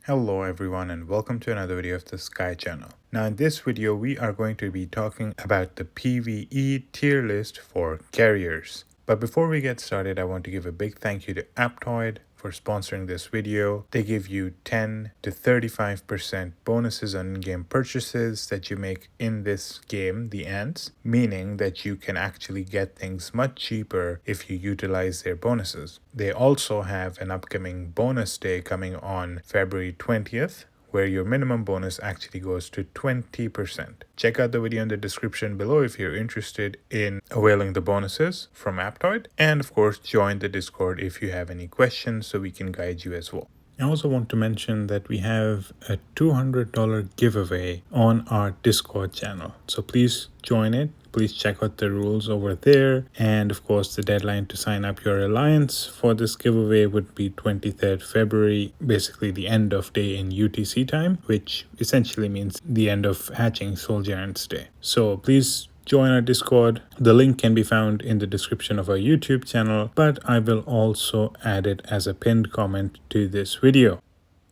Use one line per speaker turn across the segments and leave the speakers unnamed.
Hello everyone and welcome to another video of the Sky channel. Now in this video we are going to be talking about the PvE tier list for carriers. But before we get started, I want to give a big thank you to Aptoide for sponsoring this video. They give you 10 to 35% bonuses on in-game purchases that you make in this game, the Ants, meaning that you can actually get things much cheaper if you utilize their bonuses. They also have an upcoming bonus day coming on February 20th, where your minimum bonus actually goes to 20%. Check out the video in the description below if you're interested in availing the bonuses from Aptoide. And of course, join the Discord if you have any questions so we can guide you as well. I also want to mention that we have a $200 giveaway on our Discord channel. So please join it. Please check out the rules over there. And of course, the deadline to sign up your alliance for this giveaway would be 23rd February, basically the end of day in UTC time, which essentially means the end of hatching Soul Giants Day. So please join our Discord. The link can be found in the description of our YouTube channel, but I will also add it as a pinned comment to this video.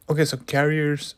Okay, so carriers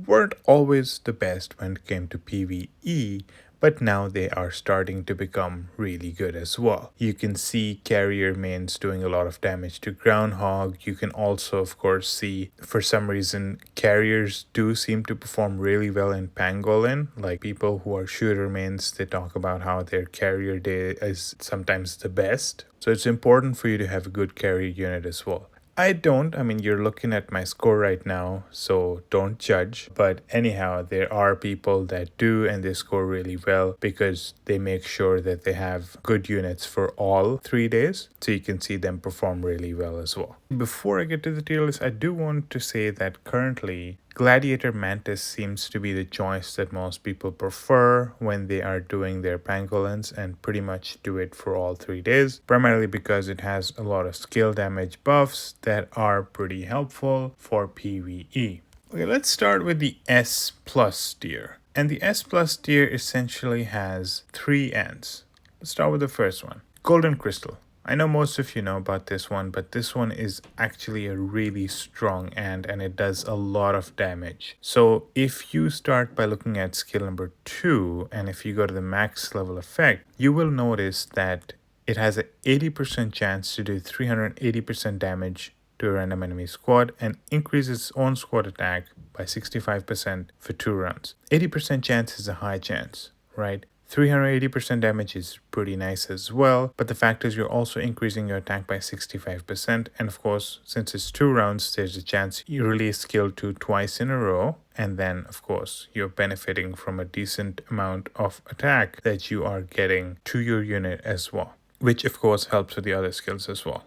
weren't always the best when it came to PvE, but now they are starting to become really good as well. You can see carrier mains doing a lot of damage to Groundhog. You can also, of course, see for some reason carriers do seem to perform really well in Pangolin. Like people who are shooter mains, they talk about how their carrier day is sometimes the best. So it's important for you to have a good carrier unit as well. I mean, you're looking at my score right now, so don't judge. But anyhow, there are people that do and they score really well because they make sure that they have good units for all 3 days. So you can see them perform really well as well. Before I get to the tier list, I do want to say that currently Gladiator Mantis seems to be the choice that most people prefer when they are doing their pangolins and pretty much do it for all 3 days, primarily because it has a lot of skill damage buffs that are pretty helpful for PvE. Okay, let's start with the S plus tier. And the S plus tier essentially has 3 ends. Let's start with the first one, Golden Crystal. I know most of you know about this one, but this one is actually a really strong ant and it does a lot of damage. So if you start by looking at skill number 2, and if you go to the max level effect, you will notice that it has an 80% chance to do 380% damage to a random enemy squad and increase its own squad attack by 65% for 2 rounds. 80% chance is a high chance, right? 380% damage is pretty nice as well, but the fact is you're also increasing your attack by 65%, and of course, since it's 2 rounds, there's a chance you release skill 2 twice in a row, and then of course you're benefiting from a decent amount of attack that you are getting to your unit as well, which of course helps with the other skills as well.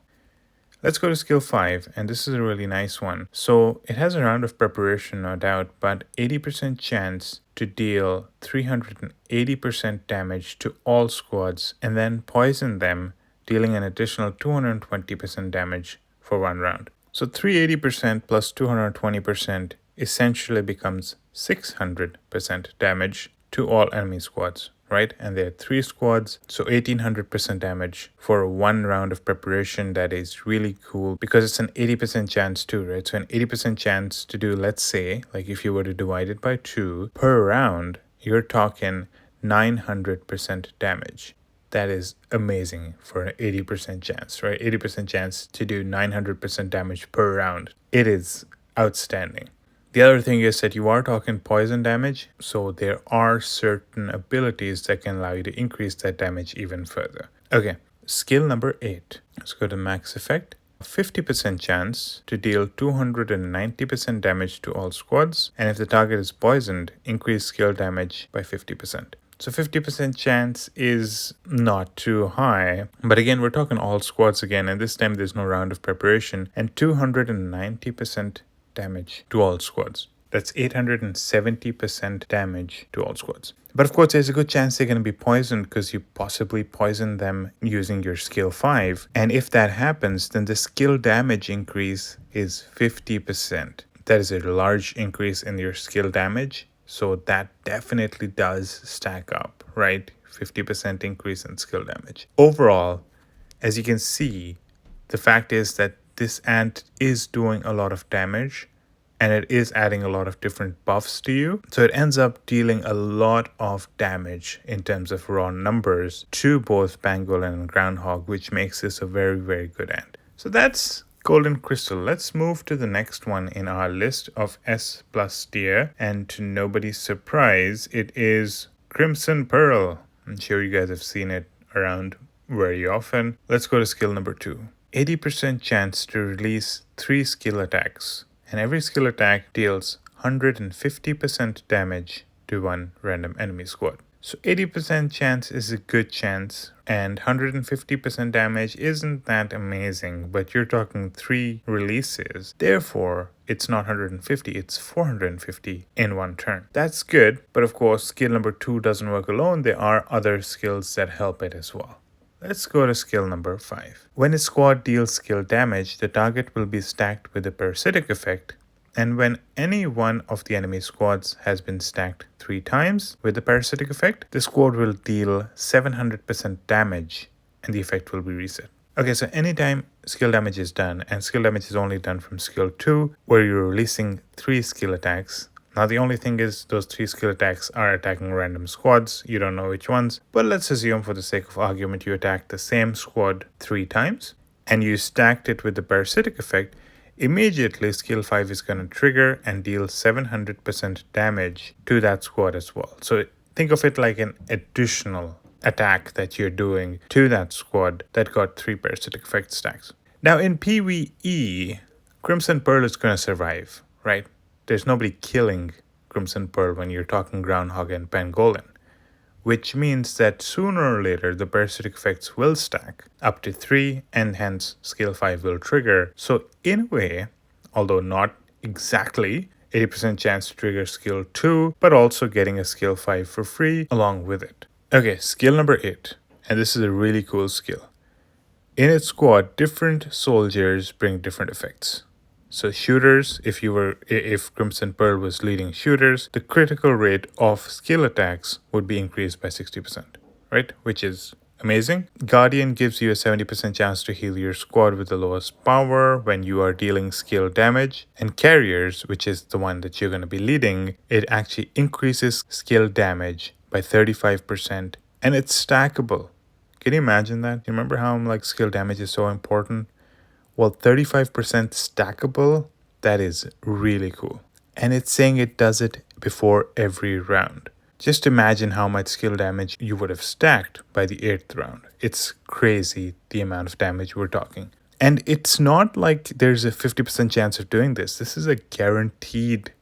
Let's go to skill 5, and this is a really nice one. So it has a round of preparation, no doubt, but 80% chance to deal 380% damage to all squads and then poison them, dealing an additional 220% damage for 1 round. So 380% plus 220% essentially becomes 600% damage to all enemy squads, right? And there are 3 squads, so 1800% damage for 1 round of preparation. That is really cool because it's an 80% chance too, right? So an 80% chance to do, let's say, like if you were to divide it by 2 per round, you're talking 900% damage. That is amazing for an 80% chance, right? 80% chance to do 900% damage per round. It is outstanding. The other thing is that you are talking poison damage, so there are certain abilities that can allow you to increase that damage even further. Okay, skill number 8. Let's go to max effect. 50% chance to deal 290% damage to all squads, and if the target is poisoned, increase skill damage by 50%. So 50% chance is not too high, but again, we're talking all squads again, and this time there's no round of preparation, and 290% damage to all squads. That's 870% damage to all squads. But of course, there's a good chance they're going to be poisoned because you possibly poison them using your skill 5. And if that happens, then the skill damage increase is 50%. That is a large increase in your skill damage. So that definitely does stack up, right? 50% increase in skill damage. Overall, as you can see, the fact is that this ant is doing a lot of damage and it is adding a lot of different buffs to you. So it ends up dealing a lot of damage in terms of raw numbers to both Pangolin and Groundhog, which makes this a very, very good end. So that's Golden Crystal. Let's move to the next one in our list of S plus tier, and to nobody's surprise, it is Crimson Pearl. I'm sure you guys have seen it around very often. Let's go to skill number 2. 80% chance to release 3 skill attacks, and every skill attack deals 150% damage to one random enemy squad. So 80% chance is a good chance, and 150% damage isn't that amazing, but you're talking 3 releases. Therefore, it's not 150, it's 450 in one turn. That's good, but of course, skill number 2 doesn't work alone. There are other skills that help it as well. Let's go to skill number 5. When a squad deals skill damage, the target will be stacked with a parasitic effect, and when any one of the enemy squads has been stacked 3 times with the parasitic effect, the squad will deal 700% damage and the effect will be reset. Okay, so anytime skill damage is done, and skill damage is only done from skill 2, where you're releasing 3 skill attacks. Now the only thing is those 3 skill attacks are attacking random squads. You don't know which ones, but let's assume for the sake of argument you attacked the same squad 3 times and you stacked it with the parasitic effect. Immediately skill 5 is going to trigger and deal 700% damage to that squad as well. So think of it like an additional attack that you're doing to that squad that got 3 parasitic effect stacks. Now in PvE, Crimson Pearl is going to survive, right? There's nobody killing Crimson Pearl when you're talking Groundhog and Pangolin, which means that sooner or later the parasitic effects will stack up to 3 and hence skill 5 will trigger. So in a way, although not exactly, 80% chance to trigger skill 2, but also getting a skill 5 for free along with it. Okay, skill number 8, and this is a really cool skill. In its squad, different soldiers bring different effects. So shooters, if Crimson Pearl was leading shooters, the critical rate of skill attacks would be increased by 60%, right? Which is amazing. Guardian gives you a 70% chance to heal your squad with the lowest power when you are dealing skill damage. And Carriers, which is the one that you're going to be leading, it actually increases skill damage by 35%, and it's stackable. Can you imagine that? You remember how skill damage is so important? Well, 35% stackable, that is really cool. And it's saying it does it before every round. Just imagine how much skill damage you would have stacked by the 8th round. It's crazy the amount of damage we're talking. And it's not like there's a 50% chance of doing this. This is a guaranteed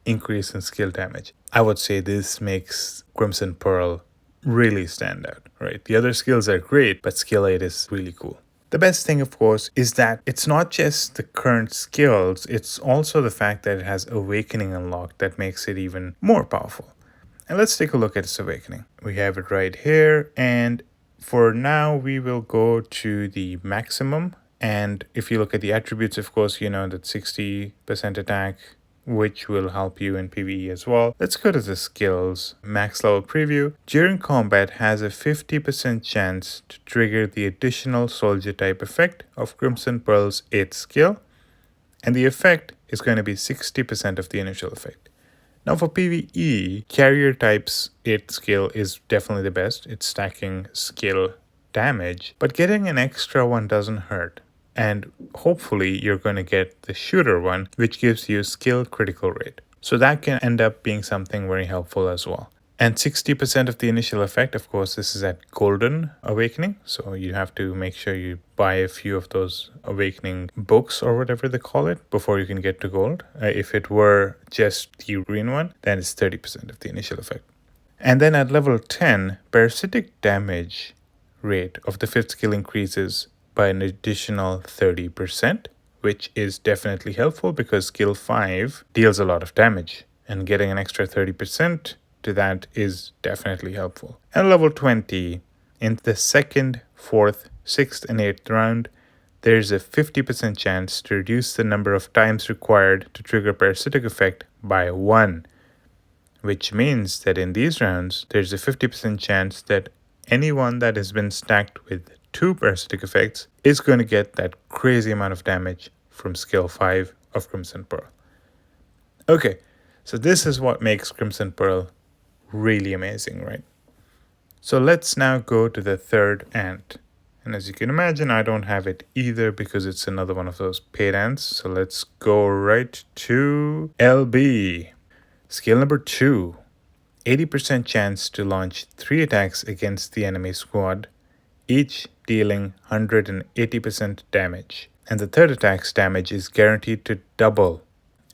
increase in skill damage. I would say this makes Crimson Pearl really stand out, right? The other skills are great, but skill 8 is really cool. The best thing, of course, is that it's not just the current skills, it's also the fact that it has Awakening unlocked that makes it even more powerful. And let's take a look at its Awakening. We have it right here, and for now we will go to the maximum. And if you look at the attributes, of course, you know that 60% attack, which will help you in PvE as well. Let's go to the skills. Max level preview. During combat has a 50% chance to trigger the additional soldier type effect of Crimson Pearl's 8th skill. And the effect is going to be 60% of the initial effect. Now for PvE, Carrier type's 8th skill is definitely the best. It's stacking skill damage, but getting an extra one doesn't hurt. And hopefully you're going to get the shooter one, which gives you skill critical rate. So that can end up being something very helpful as well. And 60% of the initial effect, of course, this is at Golden Awakening. So you have to make sure you buy a few of those Awakening books or whatever they call it before you can get to Gold. If it were just the green one, then it's 30% of the initial effect. And then at level 10, parasitic damage rate of the 5th skill increases by an additional 30%, which is definitely helpful because skill 5 deals a lot of damage, and getting an extra 30% to that is definitely helpful. And level 20, in the 2nd, 4th, 6th, and 8th round, there's a 50% chance to reduce the number of times required to trigger parasitic effect by 1, which means that in these rounds, there's a 50% chance that anyone that has been stacked with 2 parasitic effects is going to get that crazy amount of damage from skill 5 of Crimson Pearl. Okay, so this is what makes Crimson Pearl really amazing, right? So let's now go to the third ant. And as you can imagine, I don't have it either because it's another one of those paid ants. So let's go right to LB. Skill number 2. 80% chance to launch 3 attacks against the enemy squad, each dealing 180% damage. And the third attack's damage is guaranteed to double.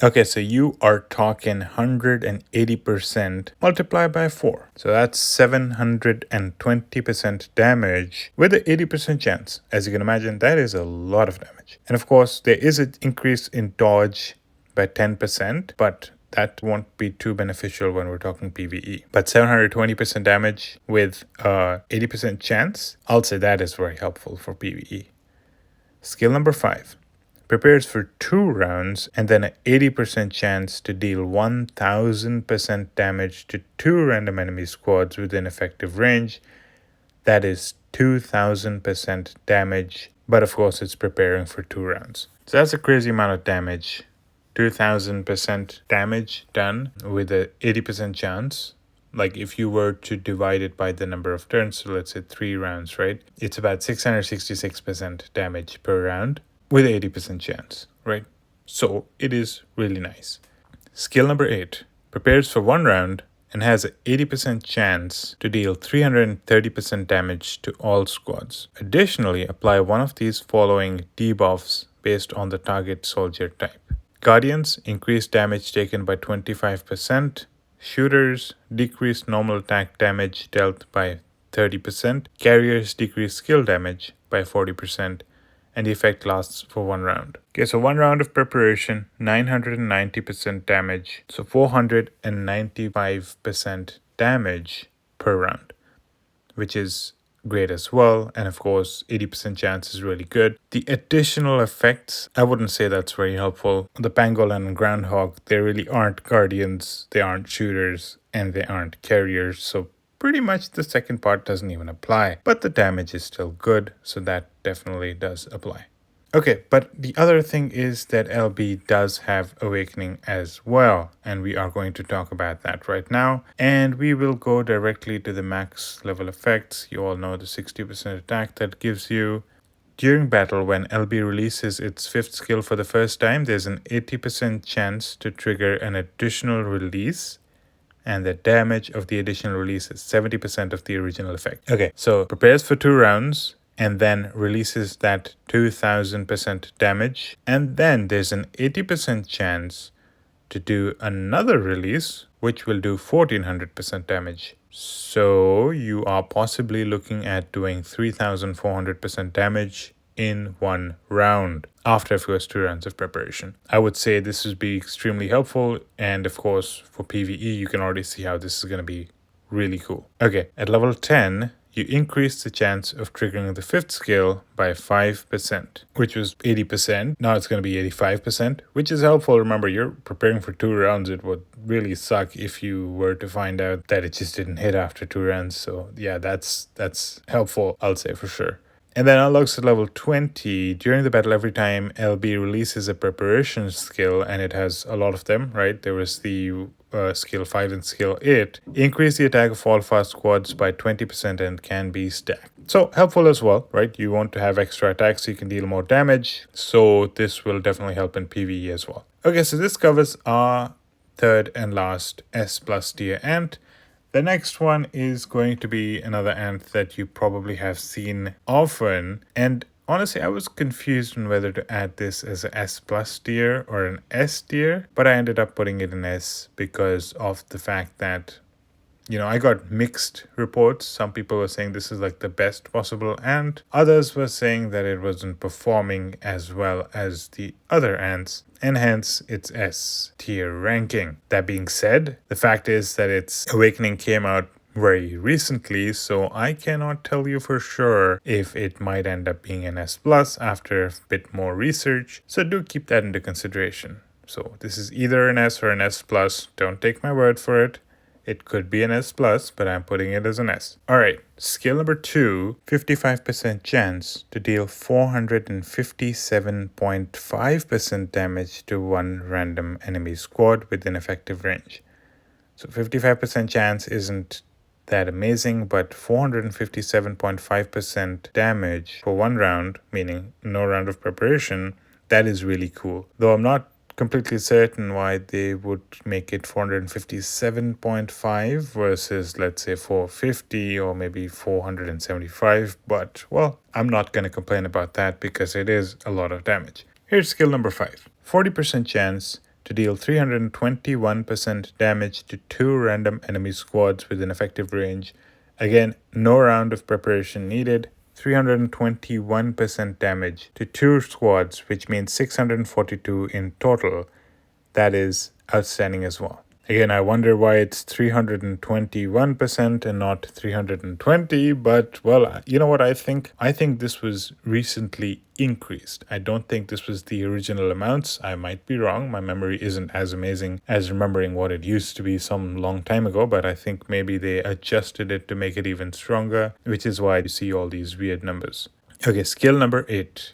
Okay, so you are talking 180% multiplied by 4. So that's 720% damage with an 80% chance. As you can imagine, that is a lot of damage. And of course, there is an increase in dodge by 10%, but that won't be too beneficial when we're talking PvE. But 720% damage with 80% chance, I'll say that is very helpful for PvE. Skill number 5. Prepares for 2 rounds and then an 80% chance to deal 1000% damage to 2 random enemy squads within effective range. That is 2000% damage, but of course it's preparing for 2 rounds. So that's a crazy amount of damage. 2000% damage done with a 80% chance. Like if you were to divide it by the number of turns, so let's say 3 rounds, right? It's about 666% damage per round with 80% chance, right? So it is really nice. Skill number 8. Prepares for 1 round and has an 80% chance to deal 330% damage to all squads. Additionally, apply one of these following debuffs based on the target soldier type. Guardians increase damage taken by 25%. Shooters decrease normal attack damage dealt by 30%. Carriers decrease skill damage by 40%. And the effect lasts for 1 round. Okay, so 1 round of preparation, 990% damage. So 495% damage per round, which is great as well. And of course, 80% chance is really good. The additional effects, I wouldn't say that's very helpful. The Pangolin and Groundhog, they really aren't guardians, they aren't shooters, and they aren't carriers. So pretty much the second part doesn't even apply. But the damage is still good, so that definitely does apply. Okay, but the other thing is that LB does have Awakening as well, and we are going to talk about that right now. And we will go directly to the max level effects. You all know the 60% attack that gives you. During battle, when LB releases its 5th skill for the first time, there's an 80% chance to trigger an additional release. And the damage of the additional release is 70% of the original effect. Okay, so prepares for 2 rounds and then releases that 2000% damage. And then there's an 80% chance to do another release, which will do 1400% damage. So you are possibly looking at doing 3400% damage in 1 round after first 2 rounds of preparation. I would say this would be extremely helpful, and of course for PvE you can already see how this is going to be really cool. Okay, at level 10 you increase the chance of triggering the 5th skill by 5%, which was 80%. Now it's going to be 85%, which is helpful. Remember, you're preparing for 2 rounds. It would really suck if you were to find out that it just didn't hit after 2 rounds. So yeah, that's helpful, I'll say for sure. And then unlocks at level 20. During the battle, every time LB releases a preparation skill, and it has a lot of them, right? There was the skill 5 and skill 8. Increase the attack of all fast squads by 20% and can be stacked. So helpful as well, right? You want to have extra attacks so you can deal more damage. So this will definitely help in PvE as well. Okay, so this covers our 3rd and last S+ tier ant. The next one is going to be another ant that you probably have seen often. And honestly, I was confused on whether to add this as an S+ tier or an S tier. But I ended up putting it in S because of the fact that, you know, I got mixed reports. Some people were saying this is like the best possible ant. Others were saying that it wasn't performing as well as the other ants, and hence its S tier ranking. That being said, the fact is that its Awakening came out very recently, so I cannot tell you for sure if it might end up being an S+ after a bit more research. So do keep that into consideration. So this is either an S or an S+. Don't take my word for it. It could be an S+, but I'm putting it as an S. Alright, skill number 2, 55% chance to deal 457.5% damage to one random enemy squad within effective range. So 55% chance isn't that amazing, but 457.5% damage for one round, meaning no round of preparation, that is really cool. Though I'm not completely certain why they would make it 457.5 versus, let's say, 450 or maybe 475, but well, I'm not going to complain about that because it is a lot of damage. Here's skill number 5. 40% chance to deal 321% damage to 2 random enemy squads within effective range. Again, no round of preparation needed. 321% damage to 2 squads, which means 642 in total. That is outstanding as well. Again, I wonder why it's 321% and not 320, but well, you know what I think? I think this was recently increased. I don't think this was the original amounts. I might be wrong. My memory isn't as amazing as remembering what it used to be some long time ago, but I think maybe they adjusted it to make it even stronger, which is why you see all these weird numbers. Okay, skill number 8.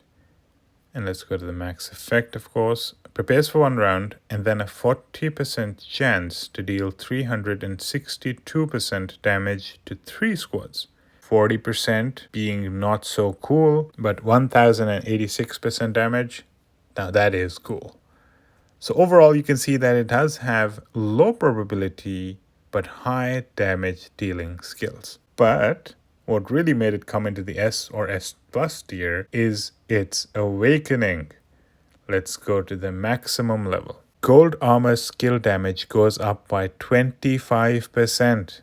And let's go to the max effect, of course. Prepares for one round and then a 40% chance to deal 362% damage to 3 squads. 40% being not so cool, but 1086% damage, now that is cool. So overall, you can see that it does have low probability but high damage dealing skills. But what really made it come into the S or S+ tier is its awakening. Let's go to the maximum level. Gold armor skill damage goes up by 25%.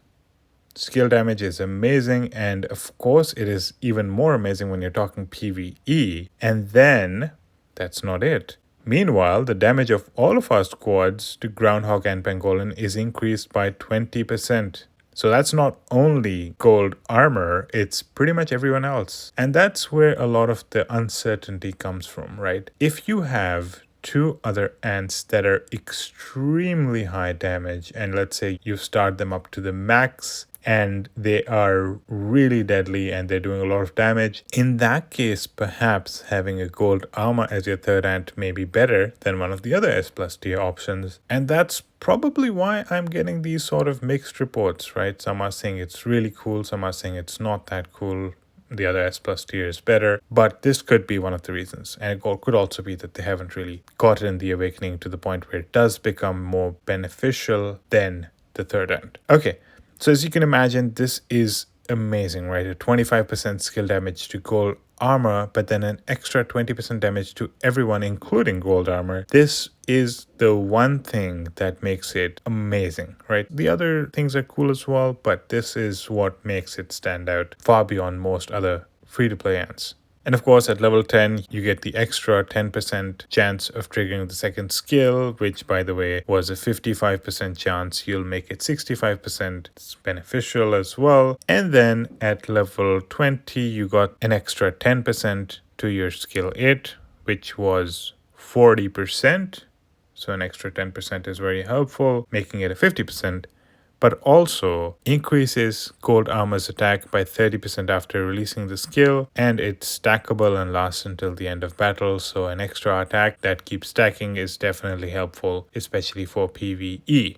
Skill damage is amazing, and of course it is even more amazing when you're talking PvE. And then, that's not it. Meanwhile, the damage of all of our squads to Groundhog and Pangolin is increased by 20%. So that's not only gold armor, it's pretty much everyone else. And that's where a lot of the uncertainty comes from, right? If you have 2 other ants that are extremely high damage, and let's say you start them up to the max, and they are really deadly and they're doing a lot of damage, in that case, perhaps having a gold armor as your third ant may be better than one of the other S+ tier options. And that's probably why I'm getting these sort of mixed reports, right? Some are saying it's really cool, some are saying it's not that cool. The other S+ tier is better, but this could be one of the reasons. And it could also be that they haven't really gotten the awakening to the point where it does become more beneficial than the third ant. Okay. So as you can imagine, this is amazing, right? A 25% skill damage to gold armor, but then an extra 20% damage to everyone, including gold armor. This is the one thing that makes it amazing, right? The other things are cool as well, but this is what makes it stand out far beyond most other free-to-play ants. And of course, at level 10, you get the extra 10% chance of triggering the second skill, which, by the way, was a 55% chance. You'll make it 65%. It's beneficial as well. And then at level 20, you got an extra 10% to your skill 8, which was 40%. So an extra 10% is very helpful, making it a 50%. But also increases gold armor's attack by 30% after releasing the skill, and it's stackable and lasts until the end of battle, so an extra attack that keeps stacking is definitely helpful, especially for PvE.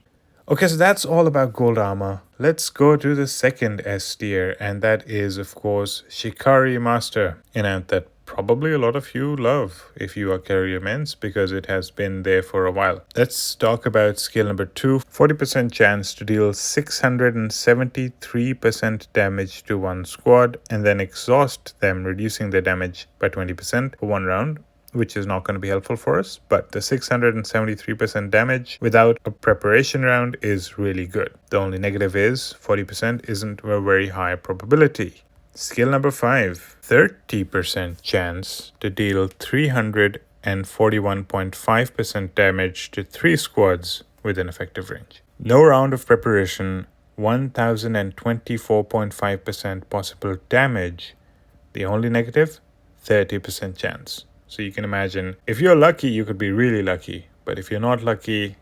Okay, so that's all about gold armor. Let's go to the second S tier, and that is, of course, Shikaree Master, an ant that probably a lot of you love if you are carrier men's, because it has been there for a while. Let's talk about skill number 2. 40% chance to deal 673% damage to one squad and then exhaust them, reducing their damage by 20% for one round, which is not going to be helpful for us. But the 673% damage without a preparation round is really good. The only negative is 40% isn't a very high probability. Skill number 5, 30% chance to deal 341.5% damage to 3 squads within effective range. No round of preparation, 1024.5% possible damage. The only negative, 30% chance. So you can imagine, if you're lucky, you could be really lucky. But if you're not lucky,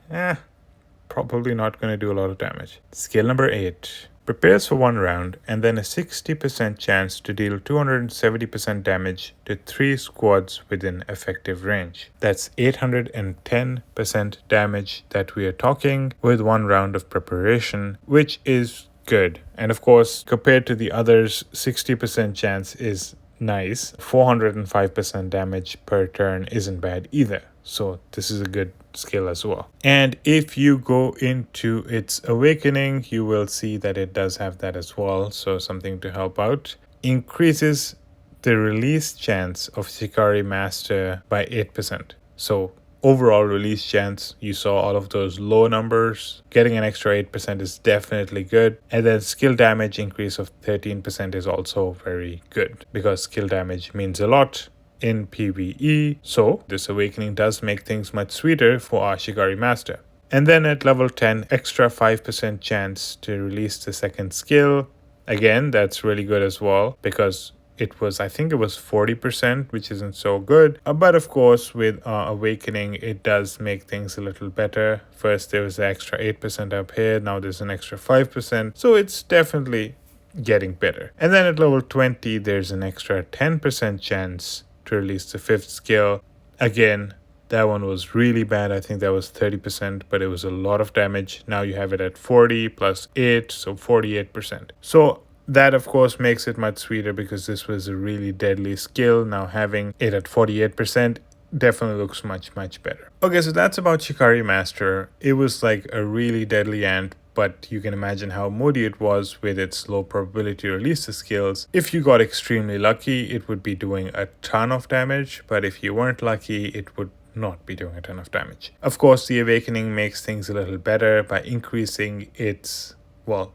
probably not going to do a lot of damage. Skill number 8. Prepares for 1 round and then a 60% chance to deal 270% damage to 3 squads within effective range. That's 810% damage that we are talking with 1 round of preparation, which is good. And of course, compared to the others, 60% chance is nice. 405% damage per turn isn't bad either. So this is a good skill as well. And if you go into its awakening, you will see that it does have that as well. So something to help out. Increases the release chance of Shikaree Master by 8%. So overall release chance, you saw all of those low numbers. Getting an extra 8% is definitely good. And then skill damage increase of 13% is also very good because skill damage means a lot in PvE, so this awakening does make things much sweeter for our Shikaree Master. And then at level 10, extra 5% chance to release the second skill. Again, that's really good as well because I think it was 40%, which isn't so good. But of course, with awakening, it does make things a little better. First, there was the extra 8% up here. Now there's an extra 5%. So it's definitely getting better. And then at level 20, there's an extra 10% chance to release the 5th skill. Again, that one was really bad. I think that was 30%, but it was a lot of damage. Now you have it at 40 plus 8, so 48%. So that of course makes it much sweeter because this was a really deadly skill. Now having it at 48% definitely looks much better. Okay, so that's about Shikaree Master. It was like a really deadly ant, but you can imagine how moody it was with its low probability to release the skills. If you got extremely lucky, it would be doing a ton of damage, but if you weren't lucky, it would not be doing a ton of damage. Of course, the awakening makes things a little better by increasing its,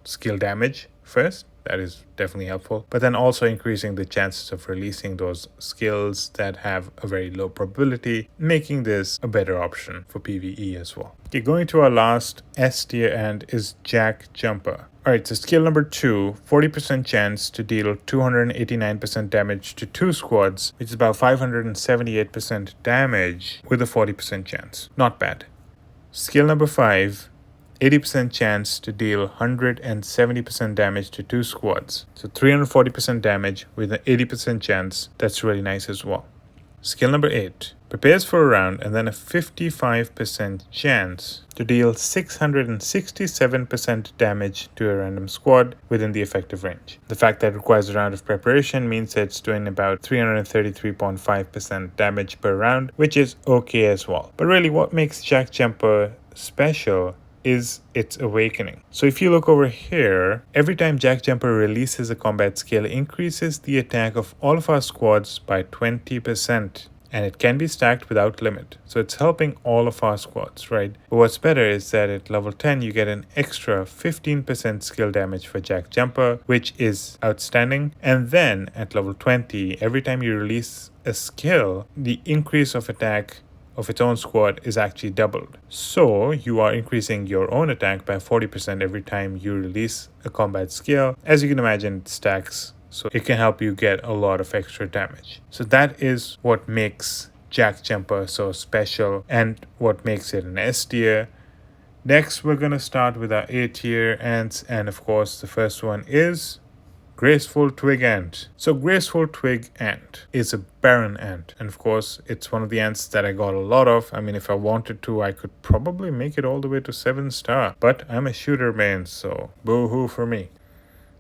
skill damage first. That is definitely helpful. But then also increasing the chances of releasing those skills that have a very low probability, making this a better option for PvE as well. Okay, going to our last S tier ant is Jack Jumper. Alright, so skill number 2, 40% chance to deal 289% damage to 2 squads, which is about 578% damage with a 40% chance. Not bad. Skill number 5, 80% chance to deal 170% damage to 2 squads. So 340% damage with an 80% chance. That's really nice as well. Skill number 8. Prepares for a round and then a 55% chance to deal 667% damage to a random squad within the effective range. The fact that it requires a round of preparation means that it's doing about 333.5% damage per round, which is okay as well. But really what makes Jack Jumper special is its awakening. So if you look over here, every time Jack Jumper releases a combat skill, it increases the attack of all of our squads by 20%. And it can be stacked without limit. So it's helping all of our squads, right? But what's better is that at level 10, you get an extra 15% skill damage for Jack Jumper, which is outstanding. And then at level 20, every time you release a skill, the increase of attack of its own squad is actually doubled. So you are increasing your own attack by 40% every time you release a combat skill. As you can imagine, it stacks, so it can help you get a lot of extra damage. So that is what makes Jack Jumper so special and what makes it an S tier. Next, we're going to start with our A tier ants, and of course the first one is Graceful Twig Ant. So Graceful Twig Ant is a barren ant, and of course it's one of the ants that I got a lot of. I mean, if I wanted to, I could probably make it all the way to 7-star, but I'm a shooter main, so boo-hoo for me.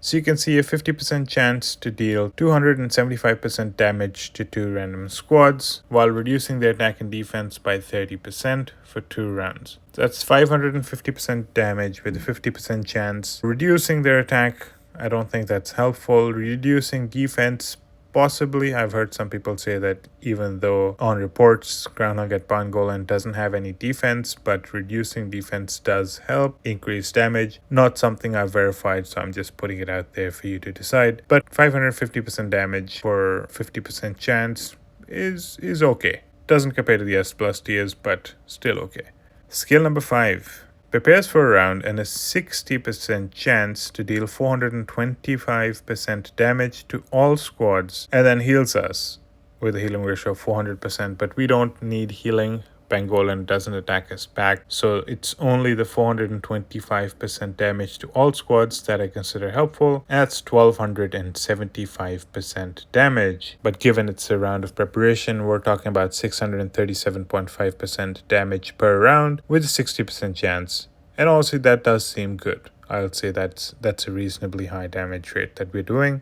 So you can see a 50% chance to deal 275% damage to 2 random squads while reducing their attack and defense by 30% for 2 rounds. That's 550% damage with a 50% chance. Reducing their attack, I don't think that's helpful. Reducing defense, possibly. I've heard some people say that even though on reports Groundhog and Pangolin doesn't have any defense, but reducing defense does help increase damage. Not something I've verified, so I'm just putting it out there for you to decide. But 550% damage for 50% chance is okay. Doesn't compare to the S+ tiers, but still okay. Skill number 5. Prepares for a round and a 60% chance to deal 425% damage to all squads and then heals us with a healing ratio of 400%. But we don't need healing Pangolin doesn't attack us back. So it's only the 425% damage to all squads that I consider helpful. That's 1275% damage. But given it's a round of preparation, we're talking about 637.5% damage per round with a 60% chance. And honestly, that does seem good. I'll say that's a reasonably high damage rate that we're doing.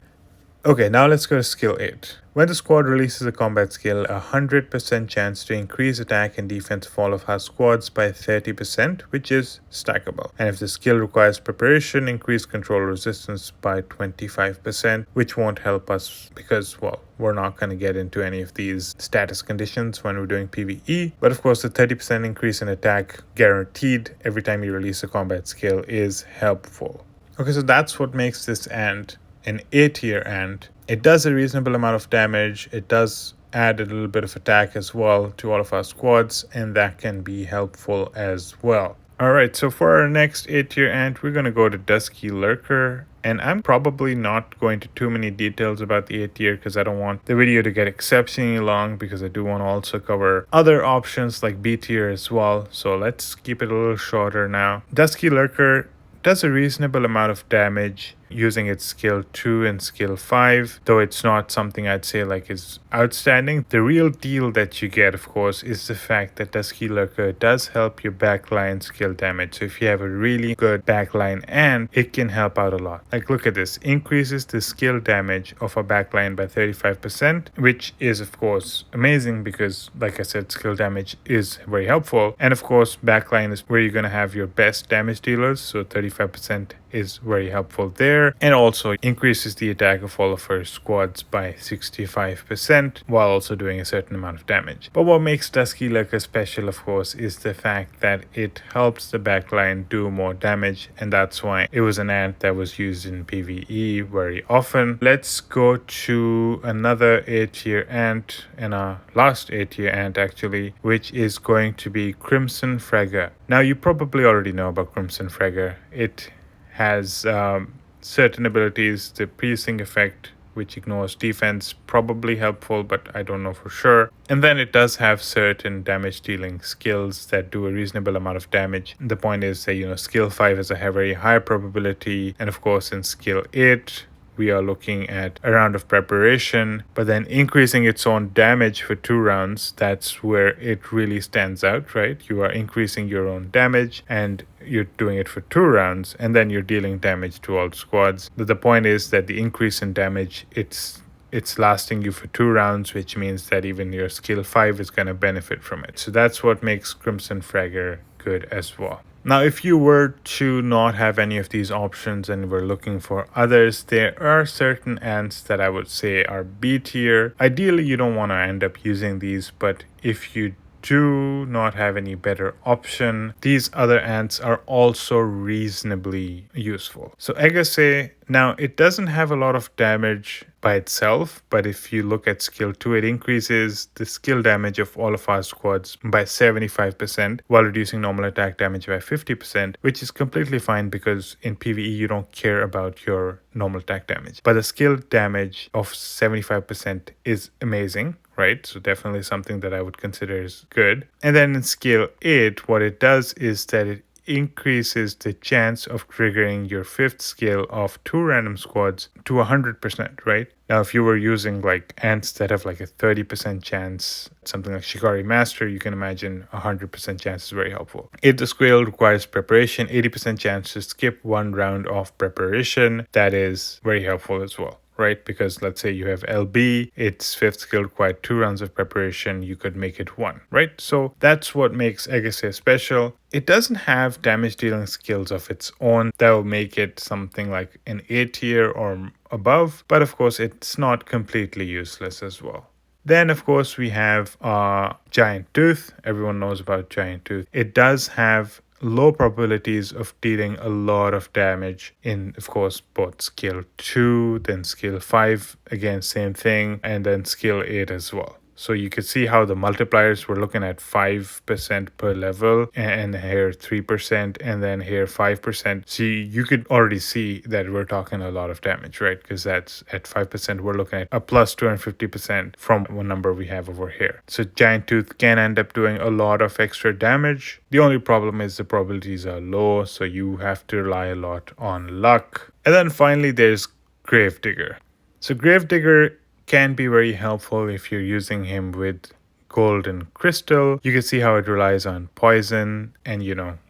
Okay, now let's go to skill 8. When the squad releases a combat skill, 100% chance to increase attack and defense of all of our squads by 30%, which is stackable. And if the skill requires preparation, increase control resistance by 25%, which won't help us because, well, we're not going to get into any of these status conditions when we're doing PvE. But of course, the 30% increase in attack guaranteed every time you release a combat skill is helpful. Okay, so that's what makes this ant an A-tier ant. It does a reasonable amount of damage. It does add a little bit of attack as well to all of our squads, and that can be helpful as well. Alright, so for our next A-tier ant, we're going to go to Dusky Lurker. And I'm probably not going to too many details about the A-tier because I don't want the video to get exceptionally long, because I do want to also cover other options like B-tier as well. So let's keep it a little shorter now. Dusky Lurker does a reasonable amount of damage using its skill 2 and skill 5, though it's not something I'd say like is outstanding. The real deal that you get, of course, is the fact that Dusky Lurker does help your backline skill damage. So if you have a really good backline, and it can help out a lot. Like, look at this, increases the skill damage of a backline by 35%, which is of course amazing because, like I said, skill damage is very helpful. And of course, backline is where you're going to have your best damage dealers, so 35% is very helpful there, and also increases the attack of all of her squads by 65% while also doing a certain amount of damage. But what makes Dusky Lurker special, of course, is the fact that it helps the backline do more damage, and that's why it was an ant that was used in PvE very often. Let's go to another A-tier ant, and our last A-tier ant actually, which is going to be Crimson Fragger. Now, you probably already know about Crimson Fragger. It has certain abilities. The piercing effect, which ignores defense, probably helpful, but I don't know for sure. And then it does have certain damage dealing skills that do a reasonable amount of damage. The point is that, skill 5 has a very high probability, and of course in skill 8 we are looking at a round of preparation, but then increasing its own damage for 2 rounds. That's where it really stands out, right? You are increasing your own damage and you're doing it for 2 rounds, and then you're dealing damage to all squads. But the point is that the increase in damage, it's lasting you for 2 rounds, which means that even your skill 5 is going to benefit from it. So that's what makes Crimson Fragger good as well. Now, if you were to not have any of these options and were looking for others, there are certain ants that I would say are B tier. Ideally, you don't want to end up using these, but if you do not have any better option, these other ants are also reasonably useful. So Eggersi, now it doesn't have a lot of damage by itself, but if you look at skill 2, it increases the skill damage of all of our squads by 75% while reducing normal attack damage by 50%, which is completely fine because in PvE you don't care about your normal attack damage. But the skill damage of 75% is amazing, right? So definitely something that I would consider is good. And then in skill 8, what it does is that it increases the chance of triggering your 5th skill of 2 random squads to 100%, right? Now, if you were using like ants that have like a 30% chance, something like Shikaree Master, you can imagine 100% chance is very helpful. If the skill requires preparation, 80% chance to skip 1 round of preparation, that is very helpful as well. Right? Because let's say you have LB, its 5th skill required 2 rounds of preparation, you could make it 1, right? So that's what makes Eggersi special. It doesn't have damage dealing skills of its own that will make it something like an A tier or above, but of course it's not completely useless as well. Then, of course, we have Giant Tooth. Everyone knows about Giant Tooth. It does have low probabilities of dealing a lot of damage in, of course, both skill 2, then skill 5, again, same thing, and then skill 8 as well. So you could see how the multipliers were looking at 5% per level, and here 3%, and then here 5%. See, you could already see that we're talking a lot of damage, right? Because that's at 5%, we're looking at a plus 250% from one number we have over here. So Giant Tooth can end up doing a lot of extra damage. The only problem is the probabilities are low, so you have to rely a lot on luck. And then finally, there's Gravedigger. So Gravedigger can be very helpful if you're using him with golden crystal. You can see how it relies on poison, and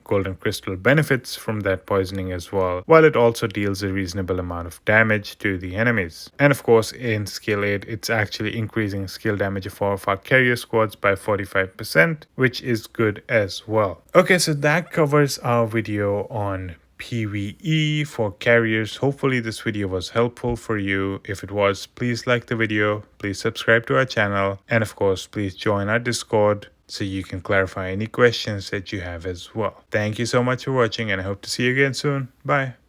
golden crystal benefits from that poisoning as well, while it also deals a reasonable amount of damage to the enemies. And of course, in skill 8, it's actually increasing skill damage of all of our carrier squads by 45%, which is good as well. Okay, so that covers our video on PvE for carriers. Hopefully this video was helpful for you. If it was, please like the video, please subscribe to our channel, and of course please join our Discord so you can clarify any questions that you have as well. Thank you so much for watching, and I hope to see you again soon. Bye.